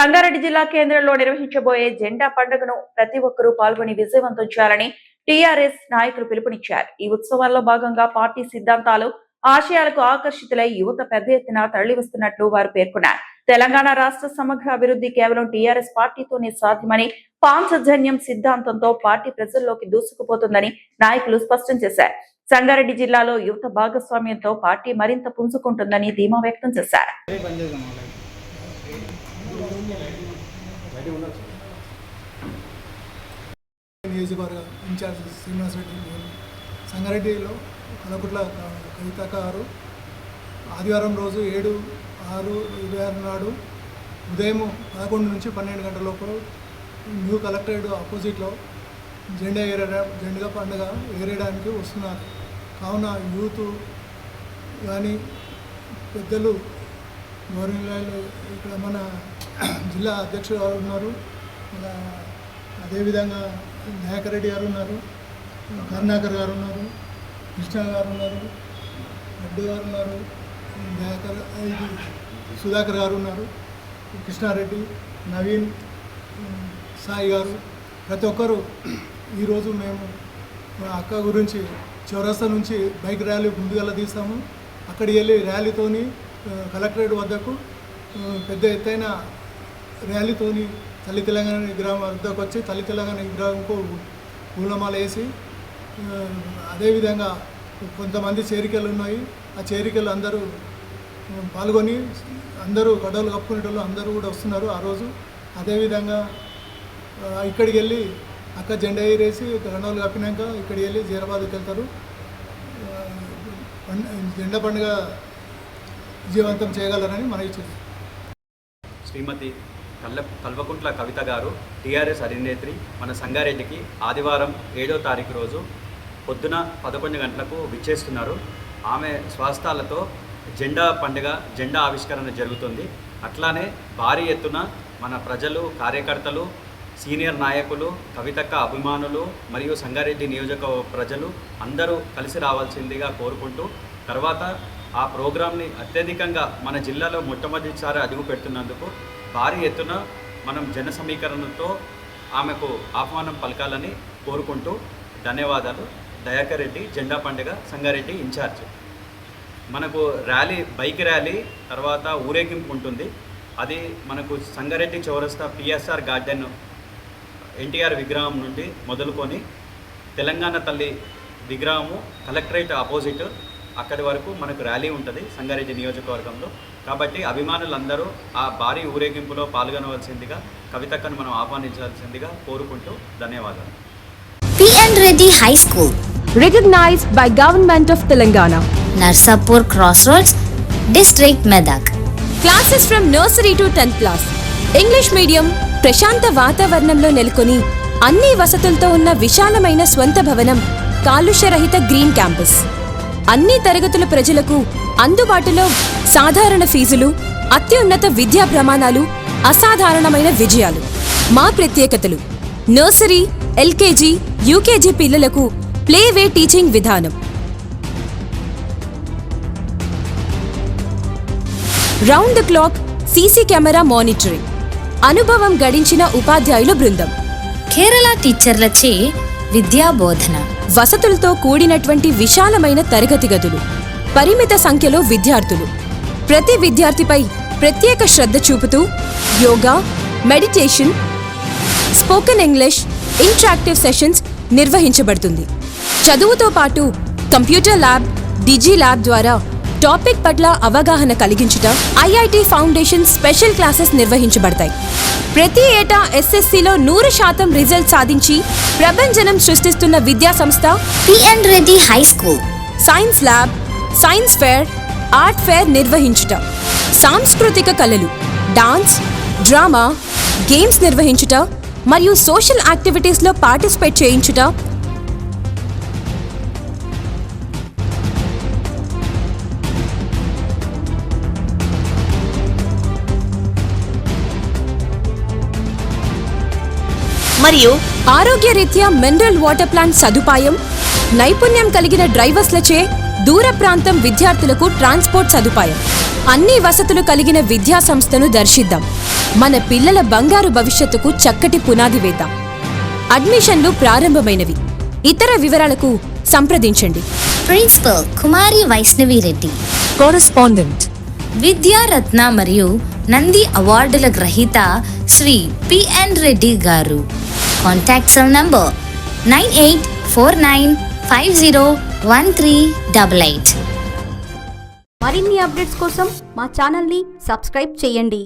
సంగారెడ్డి జిల్లా కేంద్రంలో నిర్వహించబోయే జెండా పండుగను ప్రతి ఒక్కరూ పాల్గొని విజయవంతం చేయాలని టీఆర్ఎస్ నాయకులు పిలుపునిచ్చారు. ఈ ఉత్సవాల్లో భాగంగా పార్టీ సిద్ధాంతాలు, ఆశయాలకు ఆకర్షితులై యువత పెద్ద ఎత్తున తరలివస్తున్నట్లు వారు పేర్కొన్నారు. తెలంగాణ రాష్ట్ర సమగ్ర అభివృద్ధి కేవలం టీఆర్ఎస్ పార్టీతోనే సాధ్యమని, పాంచజన్యం సిద్ధాంతంతో పార్టీ ప్రజల్లోకి దూసుకుపోతుందని నాయకులు స్పష్టం చేశారు. సంగారెడ్డి జిల్లాలో యువత భాగస్వామ్యంతో పార్టీ మరింత పుంజుకుంటుందని ధీమా వ్యక్తం చేశారు. నియోజకవర్గ ఇన్ఛార్జ్ శ్రీనివాస్ రెడ్డి, సంగారెడ్డిలో కలకుట్ల కవితక్క గారు ఆదివారం రోజు 7/6/26 నాడు ఉదయం 11 నుంచి 12 గంటల లోపల న్యూ కలెక్టరేట్ ఆపోజిట్లో జెండా పండుగ ఎగరేయడానికి వస్తున్నారు. కావున యూత్ కానీ పెద్దలు గవర్నమెంట్ ఇక్కడ మన జిల్లా అధ్యక్షుడు గారు ఉన్నారు, మన అదేవిధంగా నాయకర్ రెడ్డి గారు ఉన్నారు, కరుణాకర్ గారు ఉన్నారు, కృష్ణ గారు ఉన్నారు, రెడ్డి గారు ఉన్నారు, సుధాకర్ గారు ఉన్నారు, కృష్ణారెడ్డి, నవీన్, సాయి గారు, ప్రతి ఒక్కరు ఈరోజు మేము అక్క గురించి చౌరస్తా నుంచి బైక్ ర్యాలీ ముందుగా తీస్తాము. అక్కడికి వెళ్ళి ర్యాలీతోని కలెక్టరేట్ వద్దకు పెద్ద ఎత్తైన ర్యాలీతోని తల్లి తెలంగాణ విగ్రహం వద్దకు వచ్చి తల్లి తెలంగాణ విగ్రహంకు పూలమాల వేసి, అదేవిధంగా కొంతమంది చేరికలు ఉన్నాయి. ఆ చేరికలు అందరూ పాల్గొని అందరూ గొడవలు కప్పుకునేటోళ్ళు అందరూ కూడా వస్తున్నారు ఆ రోజు. అదేవిధంగా ఇక్కడికి వెళ్ళి అక్క జెండా ఎగరేసి గొడవలు కప్పినాక ఇక్కడికి వెళ్ళి జీరాబాద్కి వెళ్తారు. జెండా పండుగ విజయవంతం చేయగలరని మనకి శ్రీమతి కల్వకుంట్ల కవిత గారు టీఆర్ఎస్ అధినేత్రి మన సంగారెడ్డికి ఆదివారం 7వ తారీఖు రోజు పొద్దున 11 గంటలకు విచ్చేస్తున్నారు. ఆమె స్వస్థలాలతో జెండా పండుగ, జెండా ఆవిష్కరణ జరుగుతుంది. అట్లానే భారీ ఎత్తున మన ప్రజలు, కార్యకర్తలు, సీనియర్ నాయకులు, కవితక్క అభిమానులు మరియు సంగారెడ్డి నియోజకవర్గ ప్రజలు అందరూ కలిసి రావాల్సిందిగా కోరుకుంటూ, తర్వాత ఆ ప్రోగ్రాంని అత్యధికంగా మన జిల్లాలో మొట్టమొదటిసారి అడుగు పెడుతున్నందుకు భారీ ఎత్తున మనం జన సమీకరణతో ఆమెకు ఆహ్వానం పలకాలని కోరుకుంటూ ధన్యవాదాలు. దయాకర్ రెడ్డి, జెండా పండుగ సంగారెడ్డి ఇన్ఛార్జ్. మనకు ర్యాలీ, బైక్ ర్యాలీ తర్వాత ఊరేగింపు ఉంటుంది. అది మనకు సంగారెడ్డి చౌరస్తా పిఎస్ఆర్ గార్డెన్ ఎన్టీఆర్ విగ్రహం నుండి మొదలుకొని తెలంగాణ తల్లి విగ్రహము కలెక్టరేట్ ఆపోజిట్ అక్కడి వరకు మనకు ర్యాలీ ఉంటుంది సంగారెడ్డి నియోజకవర్గంలో. కాబట్టి అభిమానులందరూ ఆ భారీ ఊరేగింపులో పాల్గొనవలసిందిగా కవితక్కను మనం ఆహ్వానించాల్సిందిగా కోరుకుంటూ ధన్యవాదాలు. PN Reddy High School, recognized by Government of Telangana, Narsapur Crossroads, District Medak. Classes from nursery to 10th class. English medium, ప్రశాంత వాతావరణంలో నెలకొని అన్ని వసతులతో ఉన్న విశాలమైన స్వంత భవనం, కాలుష్యరహిత గ్రీన్ క్యాంపస్. అన్ని తరగతుల ప్రజలకు అందుబాటులో సాధారణ ఫీజులు, అత్యున్నత విద్యా ప్రమాణాలు, అసాధారణమైన విజయాలు. మా ప్రత్యేకతలు: నర్సరీ, LKG, UKG పిల్లలకు ప్లేవే టీచింగ్ విధానం, round the clock CC camera monitoring, అనుభవం గడించిన ఉపాధ్యాయుల బృందం, కేరళ టీచర్లచే విద్యా బోధన, వసతులతో కూడినటువంటి విశాలమైన తరగతి గదులు, పరిమిత సంఖ్యలో విద్యార్థులు, ప్రతి విద్యార్థిపై ప్రత్యేక శ్రద్ధ చూపుతూ yoga, meditation, spoken English, interactive sessions నిర్వహించబడుతుంది. చదువుతో పాటు కంప్యూటర్ ల్యాబ్, డిజి ల్యాబ్ ద్వారా టాపిక్ పట్ల అవగాహన కలిగించుట, IIT ఫౌండేషన్ స్పెషల్ క్లాసెస్ నిర్వహించబడతాయి. ప్రతి ఏటా SSCలో 100% రిజల్ట్ సాధించి ప్రభంజనం సృష్టిస్తున్న విద్యా సంస్థ PN Reddy High School. Science lab, science fair, art fair నిర్వహించుట, సాంస్కృతిక కళలు, డాన్స్, డ్రామా, గేమ్స్ నిర్వహించుట మరియు సోషల్ యాక్టివిటీస్లో పార్టిసిపేట్ చేయించుట, మరియు ఆరోగ్యరీత్యా మినరల్ వాటర్ ప్లాంట్ సదుపాయం, నైపుణ్యం కలిగిన డ్రైవర్స్లచే దూర ప్రాంతం విద్యార్థులకు ట్రాన్స్పోర్ట్ సదుపాయం, అన్ని వసతులు కలిగిన విద్యా సంస్థను దర్శిద్దాం. మన పిల్లల బంగారు భవిష్యత్తుకు చక్కటి పునాది వేద్దాం. అడ్మిషన్లు ప్రారంభమైనవి. ఇతర వివరాలకు సంప్రదించండి. ప్రిన్సిపల్ కుమారి వైష్ణవి రెడ్డి, కరెస్పాండెంట్ విద్యారత్న మరియు నంది అవార్డుల గ్రహీత శ్రీ పిఎన్ రెడ్డి గారు. Contact cell number 9849501388. మరిన్ని అప్డేట్స్ కోసం మా ఛానల్ని సబ్స్క్రైబ్ చేయండి.